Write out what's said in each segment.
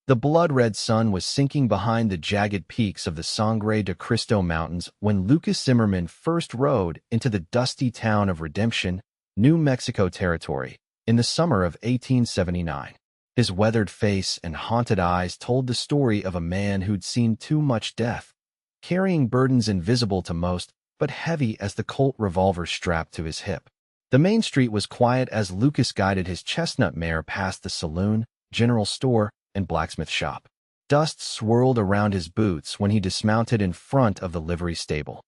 The blood-red sun was sinking behind the jagged peaks of the Sangre de Cristo Mountains when Lucas Zimmerman first rode into the dusty town of Redemption, New Mexico Territory, in the summer of 1879. His weathered face and haunted eyes told the story of a man who'd seen too much death, carrying burdens invisible to most, but heavy as the Colt revolver strapped to his hip. The main street was quiet as Lucas guided his chestnut mare past the saloon, general store, and blacksmith shop. Dust swirled around his boots when he dismounted in front of the livery stable.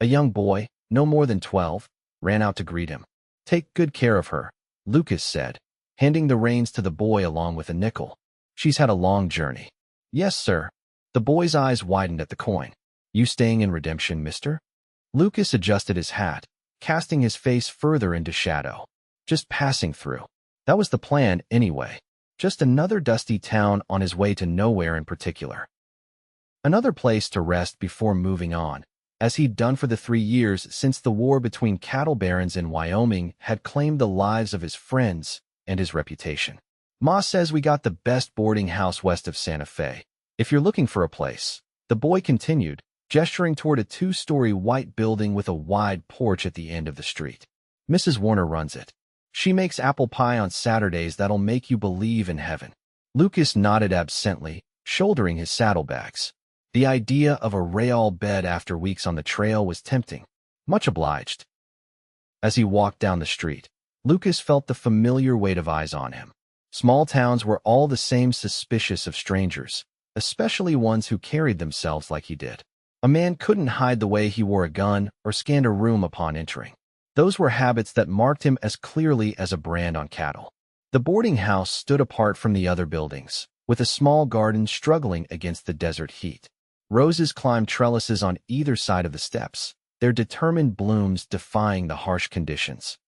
A young boy, no more than 12, ran out to greet him. "Take good care of her," Lucas said, handing the reins to the boy along with a nickel. "She's had a long journey." "Yes, sir." The boy's eyes widened at the coin. "You staying in Redemption, mister?" Lucas adjusted his hat, casting his face further into shadow. "Just passing through." That was the plan, anyway. Just another dusty town on his way to nowhere in particular. Another place to rest before moving on, as he'd done for the 3 years since the war between cattle barons in Wyoming had claimed the lives of his friends and his reputation. "Ma says we got the best boarding house west of Santa Fe. If you're looking for a place," the boy continued, gesturing toward a 2-story white building with a wide porch at the end of the street. "Mrs. Warner runs it. She makes apple pie on Saturdays that'll make you believe in heaven." Lucas nodded absently, shouldering his saddlebags. The idea of a rail bed after weeks on the trail was tempting. "Much obliged." As he walked down the street, Lucas felt the familiar weight of eyes on him. Small towns were all the same, suspicious of strangers, especially ones who carried themselves like he did. A man couldn't hide the way he wore a gun or scanned a room upon entering. Those were habits that marked him as clearly as a brand on cattle. The boarding house stood apart from the other buildings, with a small garden struggling against the desert heat. Roses climbed trellises on either side of the steps, their determined blooms defying the harsh conditions.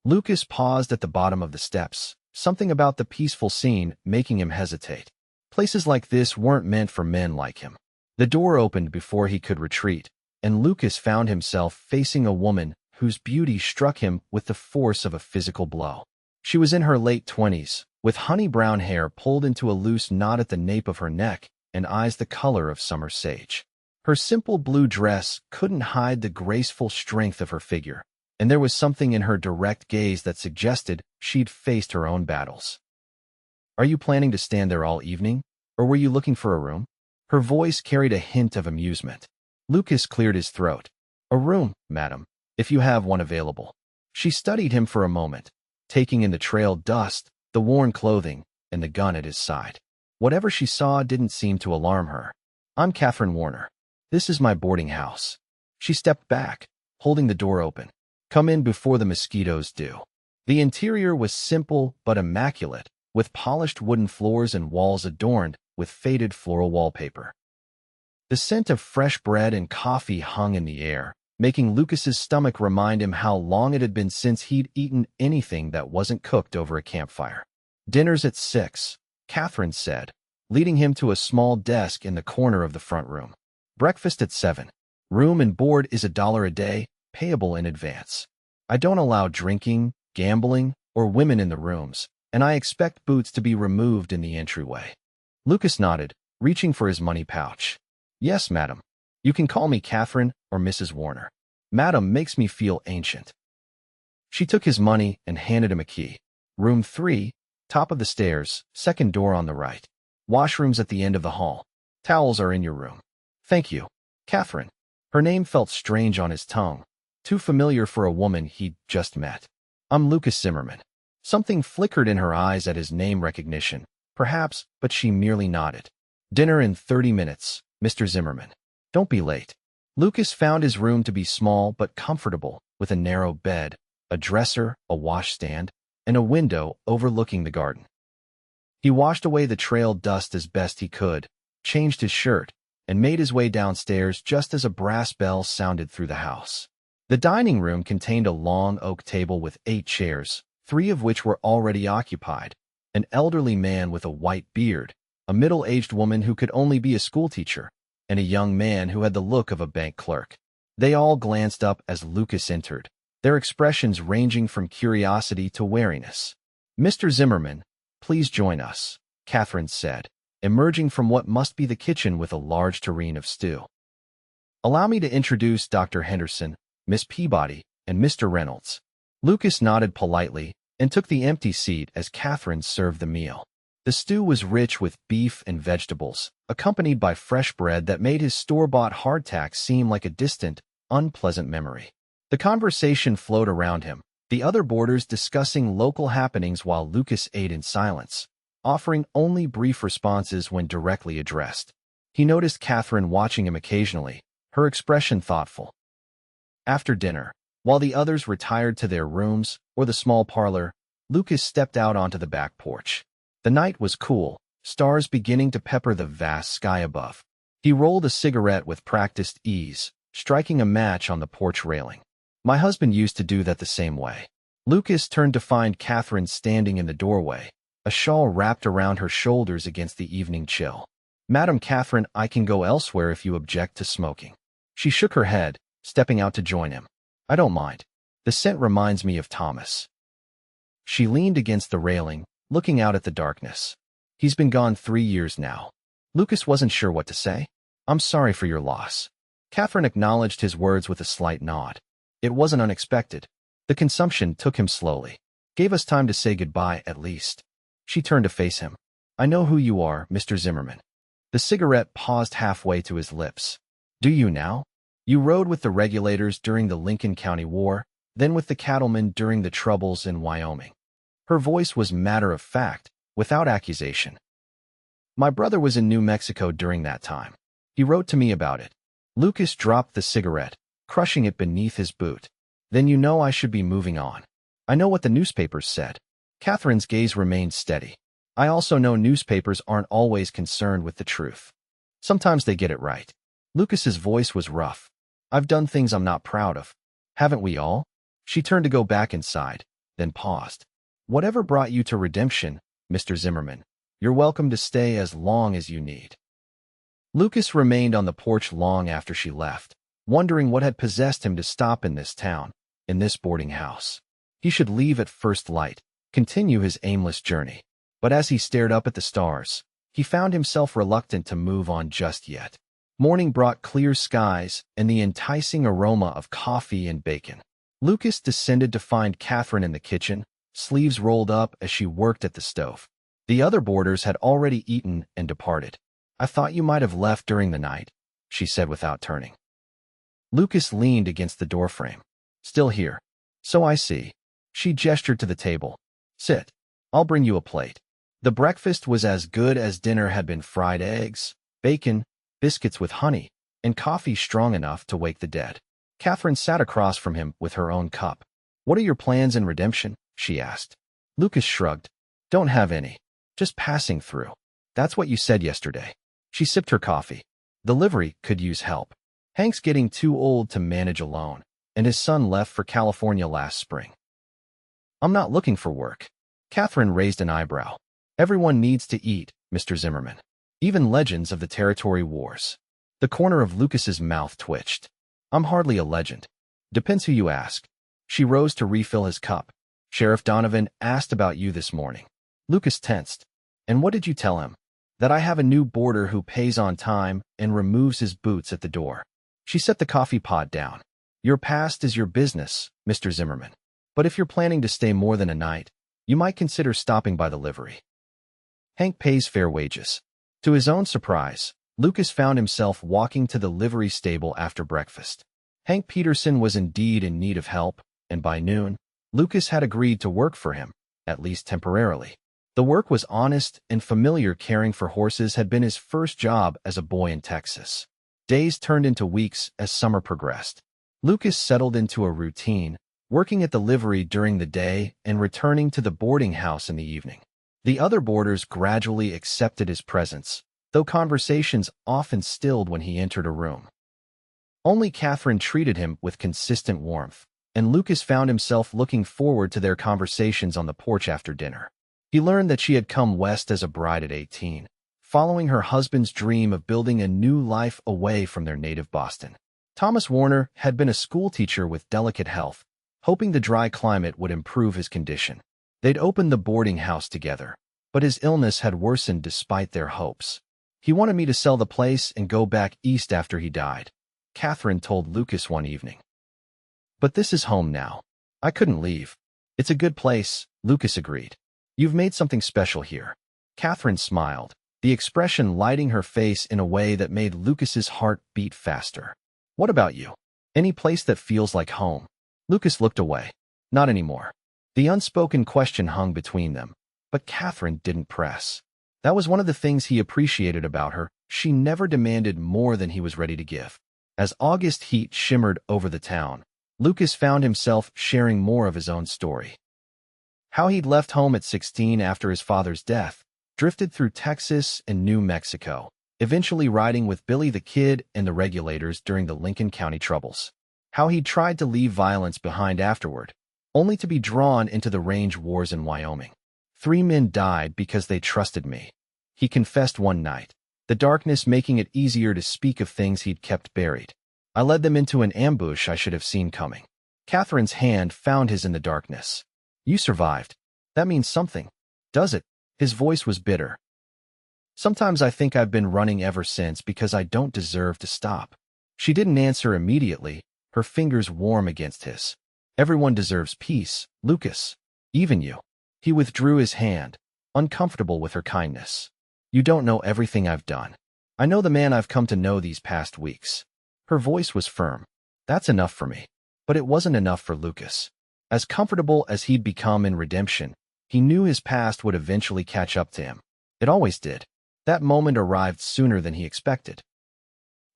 Lucas paused at the bottom of the steps, something about the peaceful scene making him hesitate. Places like this weren't meant for men like him. The door opened before he could retreat, and Lucas found himself facing a woman whose beauty struck him with the force of a physical blow. She was in her late 20s, with honey-brown hair pulled into a loose knot at the nape of her neck and eyes the color of summer sage. Her simple blue dress couldn't hide the graceful strength of her figure, and there was something in her direct gaze that suggested she'd faced her own battles. "Are you planning to stand there all evening, or were you looking for a room?" Her voice carried a hint of amusement. Lucas cleared his throat. "A room, madam, if you have one available." She studied him for a moment, taking in the trail dust, the worn clothing, and the gun at his side. Whatever she saw didn't seem to alarm her. "I'm Catherine Warner. This is my boarding house." She stepped back, holding the door open. "Come in before the mosquitoes do." The interior was simple but immaculate, with polished wooden floors and walls adorned with faded floral wallpaper. The scent of fresh bread and coffee hung in the air, making Lucas's stomach remind him how long it had been since he'd eaten anything that wasn't cooked over a campfire. "Dinner's at 6, Catherine said, leading him to a small desk in the corner of the front room. "Breakfast at 7. Room and board is $1 a day, payable in advance. I don't allow drinking, gambling, or women in the rooms, and I expect boots to be removed in the entryway." Lucas nodded, reaching for his money pouch. "Yes, madam. You can call me Catherine or Mrs. Warner. Madam makes me feel ancient." She took his money and handed him a key. "Room 3, top of the stairs, second door on the right. Washrooms at the end of the hall. Towels are in your room." "Thank you, Catherine." Her name felt strange on his tongue, too familiar for a woman he'd just met. "I'm Lucas Zimmerman." Something flickered in her eyes at his name recognition, perhaps, but she merely nodded. "Dinner in 30 minutes, Mr. Zimmerman. Don't be late." Lucas found his room to be small but comfortable, with a narrow bed, a dresser, a washstand, and a window overlooking the garden. He washed away the trail dust as best he could, changed his shirt, and made his way downstairs just as a brass bell sounded through the house. The dining room contained a long oak table with 8 chairs, 3 of which were already occupied, an elderly man with a white beard, a middle-aged woman who could only be a schoolteacher, and a young man who had the look of a bank clerk. They all glanced up as Lucas entered, their expressions ranging from curiosity to wariness. "Mr. Zimmerman, please join us." Catherine said, emerging from what must be the kitchen with a large tureen of stew. "Allow me to introduce Dr. Henderson, Miss Peabody, and Mr. Reynolds." Lucas nodded politely and took the empty seat as Catherine served the meal. The stew was rich with beef and vegetables, accompanied by fresh bread that made his store-bought hardtack seem like a distant, unpleasant memory. The conversation flowed around him, the other boarders discussing local happenings while Lucas ate in silence, offering only brief responses when directly addressed. He noticed Catherine watching him occasionally, her expression thoughtful. After dinner, while the others retired to their rooms or the small parlor, Lucas stepped out onto the back porch. The night was cool, stars beginning to pepper the vast sky above. He rolled a cigarette with practiced ease, striking a match on the porch railing. "My husband used to do that the same way." Lucas turned to find Catherine standing in the doorway, a shawl wrapped around her shoulders against the evening chill. "Madam Catherine, I can go elsewhere if you object to smoking." She shook her head, stepping out to join him. "I don't mind. The scent reminds me of Thomas." She leaned against the railing, looking out at the darkness. "He's been gone 3 years now." Lucas wasn't sure what to say. "I'm sorry for your loss." Catherine acknowledged his words with a slight nod. It wasn't unexpected. The consumption took him slowly. "Gave us time to say goodbye, at least." She turned to face him. "I know who you are, Mr. Zimmerman." The cigarette paused halfway to his lips. "Do you now? You rode with the regulators during the Lincoln County War, then with the cattlemen during the Troubles in Wyoming." Her voice was matter-of-fact, without accusation. "My brother was in New Mexico during that time. He wrote to me about it." Lucas dropped the cigarette, crushing it beneath his boot. "Then you know I should be moving on." "I know what the newspapers said." Catherine's gaze remained steady. "I also know newspapers aren't always concerned with the truth. Sometimes they get it right." Lucas's voice was rough. "I've done things I'm not proud of. Haven't we all?" She turned to go back inside, then paused. "Whatever brought you to redemption, Mr. Zimmerman, you're welcome to stay as long as you need." Lucas remained on the porch long after she left, wondering what had possessed him to stop in this town, in this boarding house. He should leave at first light, continue his aimless journey. But as he stared up at the stars, he found himself reluctant to move on just yet. Morning brought clear skies and the enticing aroma of coffee and bacon. Lucas descended to find Catherine in the kitchen, sleeves rolled up as she worked at the stove. The other boarders had already eaten and departed. "I thought you might have left during the night," she said without turning. Lucas leaned against the doorframe. "Still here." "So I see." She gestured to the table. "Sit. I'll bring you a plate." The breakfast was as good as dinner had been: fried eggs, bacon, biscuits with honey, and coffee strong enough to wake the dead. Catherine sat across from him with her own cup. "What are your plans in redemption?" she asked. Lucas shrugged. "Don't have any. Just passing through." "That's what you said yesterday." She sipped her coffee. "The livery could use help. Hank's getting too old to manage alone, and his son left for California last spring." "I'm not looking for work." Catherine raised an eyebrow. "Everyone needs to eat, Mr. Zimmerman. Even legends of the territory wars." The corner of Lucas's mouth twitched. "I'm hardly a legend." "Depends who you ask." She rose to refill his cup. "Sheriff Donovan asked about you this morning." Lucas tensed. "And what did you tell him?" "That I have a new boarder who pays on time and removes his boots at the door." She set the coffee pot down. "Your past is your business, Mr. Zimmerman. But if you're planning to stay more than a night, you might consider stopping by the livery. Hank pays fair wages." To his own surprise, Lucas found himself walking to the livery stable after breakfast. Hank Peterson was indeed in need of help, and by noon, Lucas had agreed to work for him, at least temporarily. The work was honest and familiar. Caring for horses had been his first job as a boy in Texas. Days turned into weeks as summer progressed. Lucas settled into a routine, working at the livery during the day and returning to the boarding house in the evening. The other boarders gradually accepted his presence, though conversations often stilled when he entered a room. Only Catherine treated him with consistent warmth, and Lucas found himself looking forward to their conversations on the porch after dinner. He learned that she had come west as a bride at 18, following her husband's dream of building a new life away from their native Boston. Thomas Warner had been a schoolteacher with delicate health, hoping the dry climate would improve his condition. They'd opened the boarding house together, but his illness had worsened despite their hopes. He wanted me to sell the place and go back east after he died, Catherine told Lucas one evening. But this is home now. I couldn't leave. It's a good place, Lucas agreed. You've made something special here. Catherine smiled, the expression lighting her face in a way that made Lucas's heart beat faster. What about you? Any place that feels like home? Lucas looked away. Not anymore. The unspoken question hung between them, but Catherine didn't press. That was one of the things he appreciated about her. She never demanded more than he was ready to give. As August heat shimmered over the town, Lucas found himself sharing more of his own story. How he'd left home at 16 after his father's death, drifted through Texas and New Mexico, eventually riding with Billy the Kid and the regulators during the Lincoln County troubles. How he'd tried to leave violence behind afterward, only to be drawn into the range wars in Wyoming. 3 men died because they trusted me, he confessed one night, the darkness making it easier to speak of things he'd kept buried. I led them into an ambush I should have seen coming. Catherine's hand found his in the darkness. You survived. That means something, does it? His voice was bitter. Sometimes I think I've been running ever since because I don't deserve to stop. She didn't answer immediately, her fingers warm against his. Everyone deserves peace, Lucas. Even you. He withdrew his hand, uncomfortable with her kindness. You don't know everything I've done. I know the man I've come to know these past weeks. Her voice was firm. That's enough for me. But it wasn't enough for Lucas. As comfortable as he'd become in redemption, he knew his past would eventually catch up to him. It always did. That moment arrived sooner than he expected.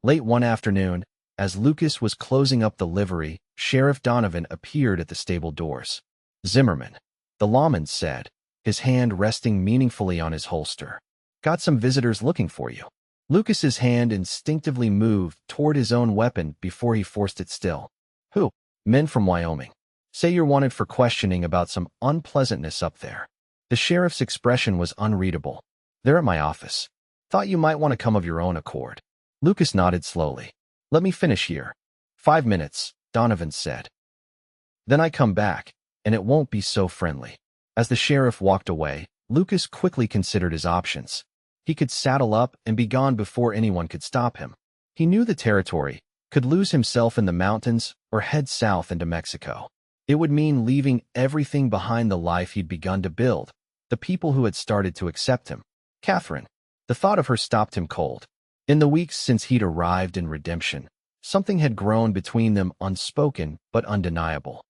Late one afternoon, as Lucas was closing up the livery, Sheriff Donovan appeared at the stable doors. Zimmerman, the lawman said, his hand resting meaningfully on his holster. Got some visitors looking for you. Lucas's hand instinctively moved toward his own weapon before he forced it still. Who? Men from Wyoming. Say you're wanted for questioning about some unpleasantness up there. The sheriff's expression was unreadable. They're at my office. Thought you might want to come of your own accord. Lucas nodded slowly. Let me finish here. 5 minutes, Donovan said. Then I come back, and it won't be so friendly. As the sheriff walked away, Lucas quickly considered his options. He could saddle up and be gone before anyone could stop him. He knew the territory, could lose himself in the mountains, or head south into Mexico. It would mean leaving everything behind, the life he'd begun to build, the people who had started to accept him. Catherine. The thought of her stopped him cold. In the weeks since he'd arrived in redemption, something had grown between them, unspoken but undeniable.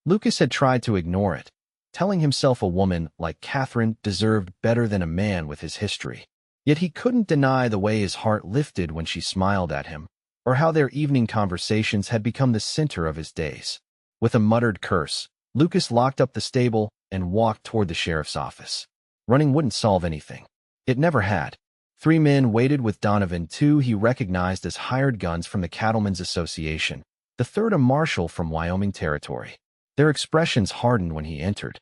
Lucas had tried to ignore it, telling himself a woman like Catherine deserved better than a man with his history. Yet he couldn't deny the way his heart lifted when she smiled at him, or how their evening conversations had become the center of his days. With a muttered curse, Lucas locked up the stable and walked toward the sheriff's office. Running wouldn't solve anything. It never had. 3 men waited with Donovan, 2 he recognized as hired guns from the Cattlemen's Association, the third a marshal from Wyoming Territory. Their expressions hardened when he entered.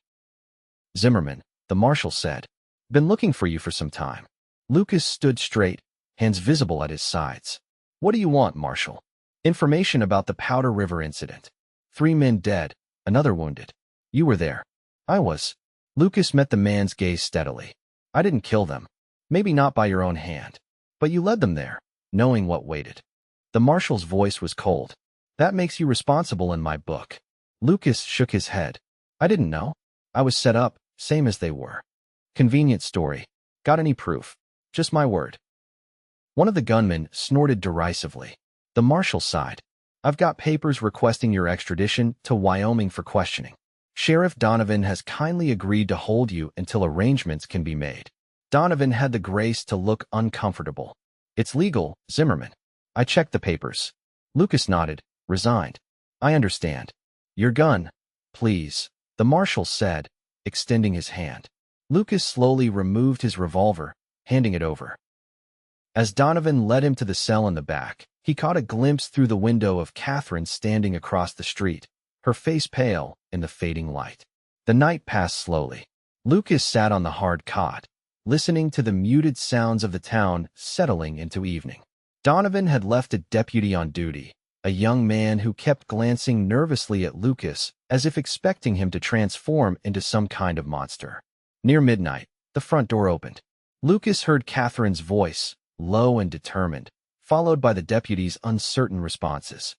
Zimmerman, the marshal said, been looking for you for some time. Lucas stood straight, hands visible at his sides. What do you want, Marshal? Information about the Powder River incident. 3 men dead, another wounded. You were there. I was. Lucas met the man's gaze steadily. I didn't kill them. Maybe not by your own hand. But you led them there, knowing what waited. The marshal's voice was cold. That makes you responsible in my book. Lucas shook his head. I didn't know. I was set up, same as they were. Convenient story. Got any proof? Just my word. One of the gunmen snorted derisively. The marshal sighed. I've got papers requesting your extradition to Wyoming for questioning. Sheriff Donovan has kindly agreed to hold you until arrangements can be made. Donovan had the grace to look uncomfortable. It's legal, Zimmerman. I checked the papers. Lucas nodded, resigned. I understand. Your gun, please, the marshal said, extending his hand. Lucas slowly removed his revolver, handing it over. As Donovan led him to the cell in the back, he caught a glimpse through the window of Catherine standing across the street, her face pale in the fading light. The night passed slowly. Lucas sat on the hard cot, listening to the muted sounds of the town settling into evening. Donovan had left a deputy on duty, a young man who kept glancing nervously at Lucas as if expecting him to transform into some kind of monster. Near midnight, The front door opened. Lucas heard Catherine's voice, low and determined, followed by the deputy's uncertain responses.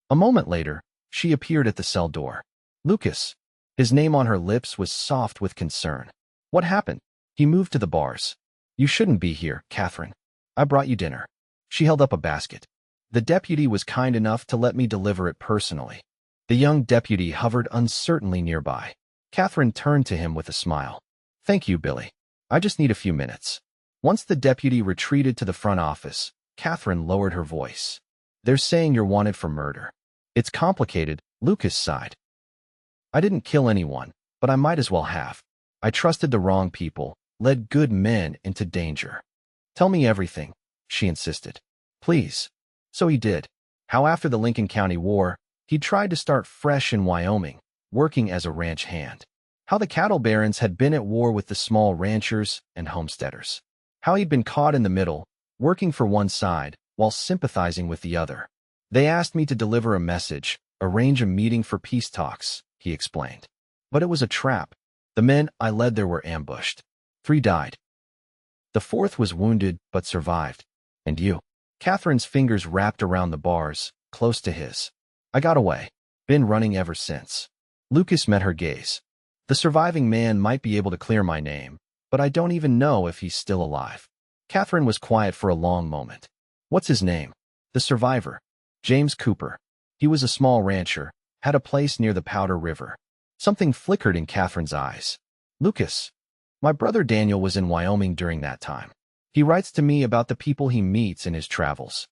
A moment later, she appeared at the cell door. Lucas. His name on her lips was soft with concern. What happened? He moved to the bars. You shouldn't be here, Catherine. I brought you dinner. She held up a basket. The deputy was kind enough to let me deliver it personally. The young deputy hovered uncertainly nearby. Catherine turned to him with a smile. Thank you, Billy. I just need a few minutes. Once the deputy retreated to the front office, Catherine lowered her voice. They're saying you're wanted for murder. It's complicated, Lucas sighed. I didn't kill anyone, but I might as well have. I trusted the wrong people, led good men into danger. Tell me everything, she insisted. Please. So he did. How after the Lincoln County War, he'd tried to start fresh in Wyoming, working as a ranch hand. How the cattle barons had been at war with the small ranchers and homesteaders. How he'd been caught in the middle, working for one side while sympathizing with the other. They asked me to deliver a message, arrange a meeting for peace talks, he explained. But it was a trap. The men I led there were ambushed. 3 died. The 4th was wounded but survived. And you? Catherine's fingers wrapped around the bars, close to his. I got away. Been running ever since. Lucas met her gaze. The surviving man might be able to clear my name, but I don't even know if he's still alive. Catherine was quiet for a long moment. What's his name? The survivor. James Cooper. He was a small rancher, had a place near the Powder River. Something flickered in Catherine's eyes. Lucas. My brother Daniel was in Wyoming during that time. He writes to me about the people he meets in his travels.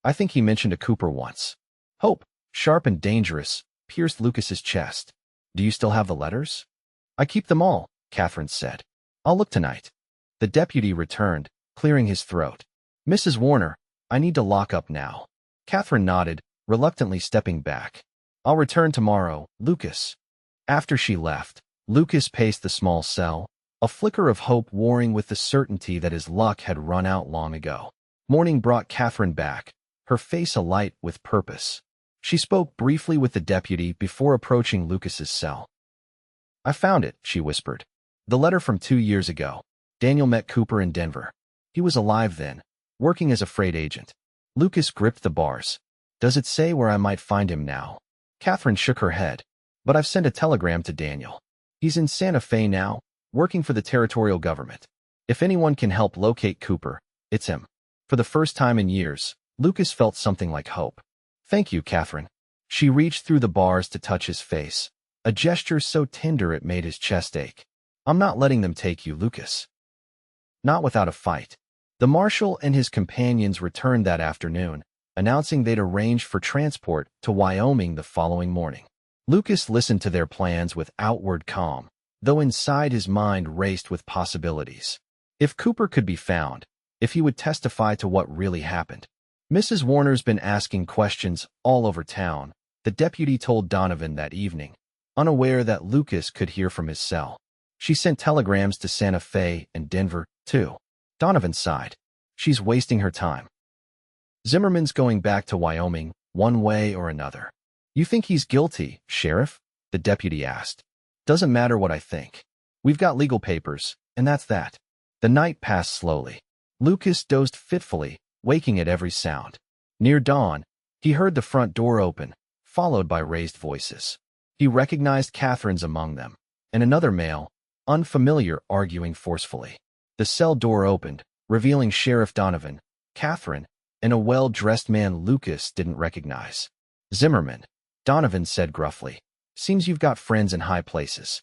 I think he mentioned a Cooper once. Hope, sharp and dangerous, pierced Lucas's chest. Do you still have the letters? I keep them all, Catherine said. I'll look tonight. The deputy returned, clearing his throat. Mrs. Warner, I need to lock up now. Catherine nodded, reluctantly stepping back. I'll return tomorrow, Lucas. After she left, Lucas paced the small cell, a flicker of hope warring with the certainty that his luck had run out long ago. Morning brought Catherine back, her face alight with purpose. She spoke briefly with the deputy before approaching Lucas's cell. I found it, she whispered. The letter from 2 years ago. Daniel met Cooper in Denver. He was alive then, working as a freight agent. Lucas gripped the bars. Does it say where I might find him now? Catherine shook her head. But I've sent a telegram to Daniel. He's in Santa Fe now, working for the territorial government. If anyone can help locate Cooper, it's him. For the first time in years, Lucas felt something like hope. Thank you, Catherine. She reached through the bars to touch his face, a gesture so tender it made his chest ache. I'm not letting them take you, Lucas. Not without a fight. The marshal and his companions returned that afternoon, announcing they'd arranged for transport to Wyoming the following morning. Lucas listened to their plans with outward calm, though inside his mind raced with possibilities. If Cooper could be found, if he would testify to what really happened. Mrs. Warner's been asking questions all over town, the deputy told Donovan that evening, unaware that Lucas could hear from his cell. She sent telegrams to Santa Fe and Denver, too. Donovan sighed. She's wasting her time. Zimmerman's going back to Wyoming, one way or another. You think he's guilty, Sheriff? The deputy asked. Doesn't matter what I think. We've got legal papers, and that's that. The night passed slowly. Lucas dozed fitfully, waking at every sound. Near dawn, he heard the front door open, followed by raised voices. He recognized Catherine's among them, and another male, unfamiliar, arguing forcefully. The cell door opened, revealing Sheriff Donovan, Catherine, and a well-dressed man Lucas didn't recognize. Zimmerman, Donovan said gruffly. Seems you've got friends in high places.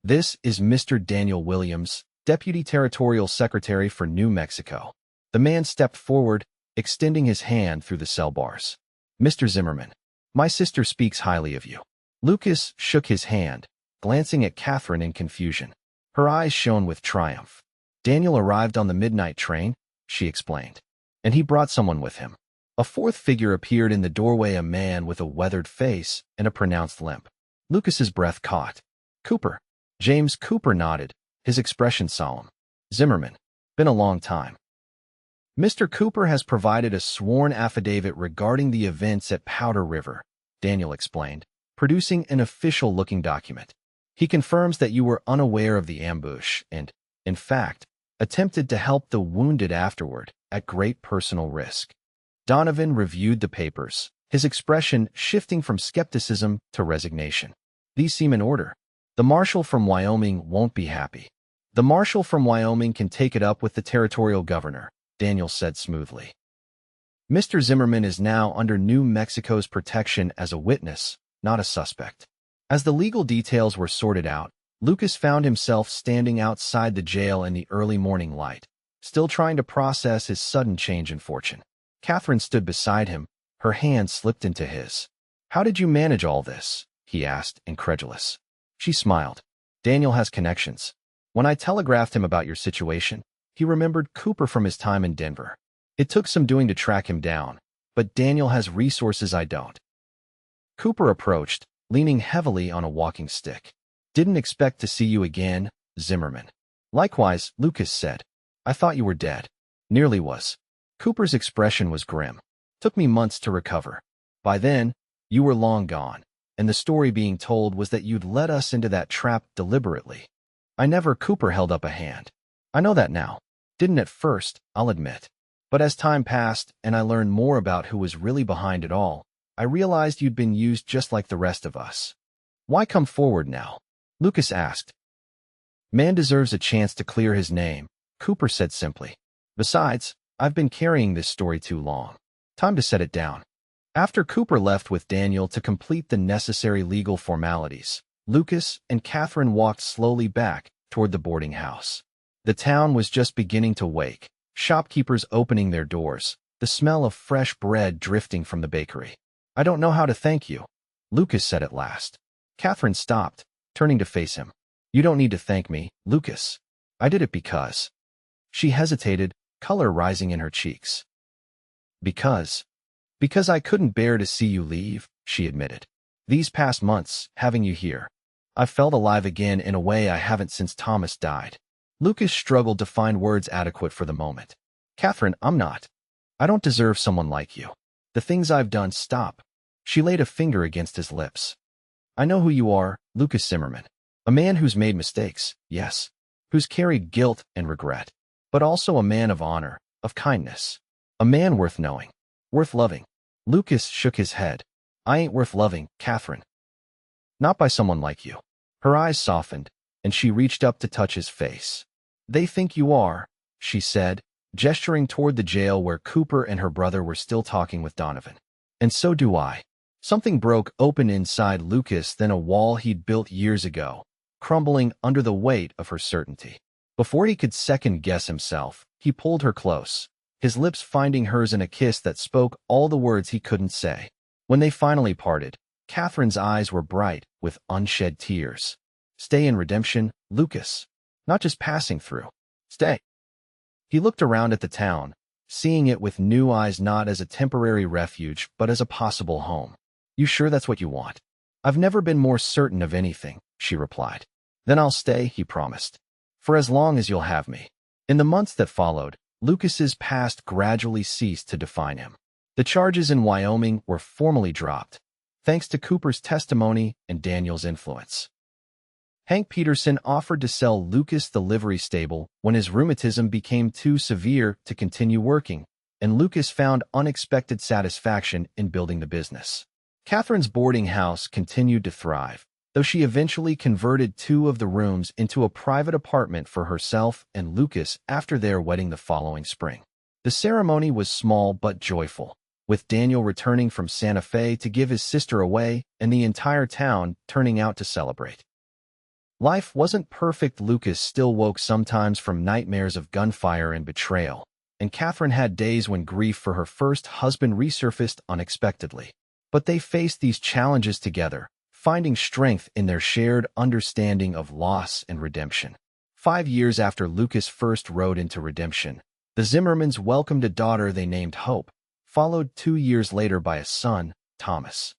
This is Mr. Daniel Williams, Deputy Territorial Secretary for New Mexico. The man stepped forward, extending his hand through the cell bars. Mr. Zimmerman, my sister speaks highly of you. Lucas shook his hand, glancing at Catherine in confusion. Her eyes shone with triumph. Daniel arrived on the midnight train, she explained, and he brought someone with him. A fourth figure appeared in the doorway, a man with a weathered face and a pronounced limp. Lucas's breath caught. Cooper. James Cooper nodded, his expression solemn. Zimmerman. Been a long time. Mr. Cooper has provided a sworn affidavit regarding the events at Powder River, Daniel explained, producing an official-looking document. He confirms that you were unaware of the ambush and, in fact, attempted to help the wounded afterward, at great personal risk. Donovan reviewed the papers, his expression shifting from skepticism to resignation. These seem in order. The marshal from Wyoming won't be happy. The marshal from Wyoming can take it up with the territorial governor, Daniel said smoothly. Mr. Zimmerman is now under New Mexico's protection as a witness, not a suspect. As the legal details were sorted out, Lucas found himself standing outside the jail in the early morning light, still trying to process his sudden change in fortune. Catherine stood beside him, her hand slipped into his. "How did you manage all this?" he asked, incredulous. She smiled. "Daniel has connections. When I telegraphed him about your situation, he remembered Cooper from his time in Denver. It took some doing to track him down, but Daniel has resources I don't." Cooper approached, leaning heavily on a walking stick. "Didn't expect to see you again, Zimmerman." "Likewise," Lucas said. "I thought you were dead." "Nearly was." Cooper's expression was grim. "Took me months to recover. By then, you were long gone, and the story being told was that you'd led us into that trap deliberately." "I never," Cooper held up a hand. "I know that now. Didn't at first, I'll admit. But as time passed and I learned more about who was really behind it all, I realized you'd been used just like the rest of us." "Why come forward now?" Lucas asked. "Man deserves a chance to clear his name," Cooper said simply. "Besides, I've been carrying this story too long. Time to set it down." After Cooper left with Daniel to complete the necessary legal formalities, Lucas and Catherine walked slowly back toward the boarding house. The town was just beginning to wake, shopkeepers opening their doors, the smell of fresh bread drifting from the bakery. "I don't know how to thank you," Lucas said at last. Catherine stopped, turning to face him. "You don't need to thank me, Lucas. I did it because—" She hesitated, color rising in her cheeks. Because I couldn't bear to see you leave," she admitted. "These past months, having you here, I've felt alive again in a way I haven't since Thomas died." Lucas struggled to find words adequate for the moment. "Catherine, I don't deserve someone like you. The things I've done." "Stop." She laid a finger against his lips. "I know who you are, Lucas Zimmerman. A man who's made mistakes, yes, who's carried guilt and regret, but also a man of honor, of kindness. A man worth knowing, worth loving." Lucas shook his head. "I ain't worth loving, Catherine. Not by someone like you." Her eyes softened, and she reached up to touch his face. "They think you are," she said, gesturing toward the jail where Cooper and her brother were still talking with Donovan. "And so do I." Something broke open inside Lucas, then a wall he'd built years ago, crumbling under the weight of her certainty. Before he could second-guess himself, he pulled her close, his lips finding hers in a kiss that spoke all the words he couldn't say. When they finally parted, Catherine's eyes were bright with unshed tears. "Stay in redemption, Lucas. Not just passing through. Stay." He looked around at the town, seeing it with new eyes, not as a temporary refuge but as a possible home. "You sure that's what you want?" "I've never been more certain of anything," she replied. "Then I'll stay," he promised. "For as long as you'll have me." In the months that followed, Lucas's past gradually ceased to define him. The charges in Wyoming were formally dropped, thanks to Cooper's testimony and Daniel's influence. Hank Peterson offered to sell Lucas the livery stable when his rheumatism became too severe to continue working, and Lucas found unexpected satisfaction in building the business. Catherine's boarding house continued to thrive, though she eventually converted 2 of the rooms into a private apartment for herself and Lucas after their wedding the following spring. The ceremony was small but joyful, with Daniel returning from Santa Fe to give his sister away and the entire town turning out to celebrate. Life wasn't perfect. Lucas still woke sometimes from nightmares of gunfire and betrayal, and Catherine had days when grief for her first husband resurfaced unexpectedly. But they faced these challenges together, finding strength in their shared understanding of loss and redemption. 5 years after Lucas first rode into redemption, the Zimmermans welcomed a daughter they named Hope, followed 2 years later by a son, Thomas.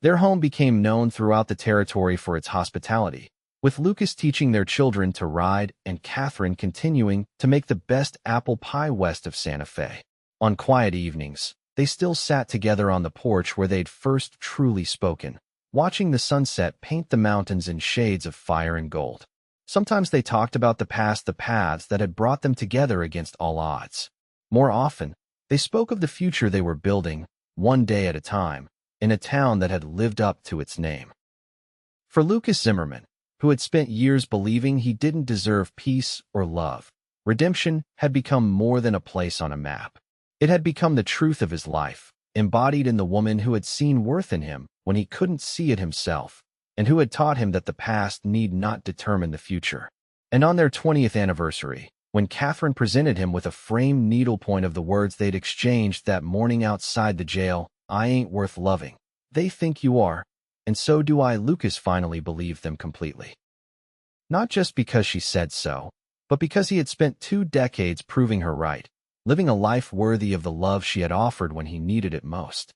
Their home became known throughout the territory for its hospitality, with Lucas teaching their children to ride and Catherine continuing to make the best apple pie west of Santa Fe. On quiet evenings, they still sat together on the porch where they'd first truly spoken, watching the sunset paint the mountains in shades of fire and gold. Sometimes they talked about the paths that had brought them together against all odds. More often, they spoke of the future they were building, one day at a time, in a town that had lived up to its name. For Lucas Zimmerman, who had spent years believing he didn't deserve peace or love, redemption had become more than a place on a map. It had become the truth of his life, embodied in the woman who had seen worth in him when he couldn't see it himself, and who had taught him that the past need not determine the future. And on their 20th anniversary, when Catherine presented him with a framed needlepoint of the words they'd exchanged that morning outside the jail, "I ain't worth loving. They think you are, and so do I," Lucas finally believed them completely. Not just because she said so, but because he had spent 2 decades proving her right, living a life worthy of the love she had offered when he needed it most.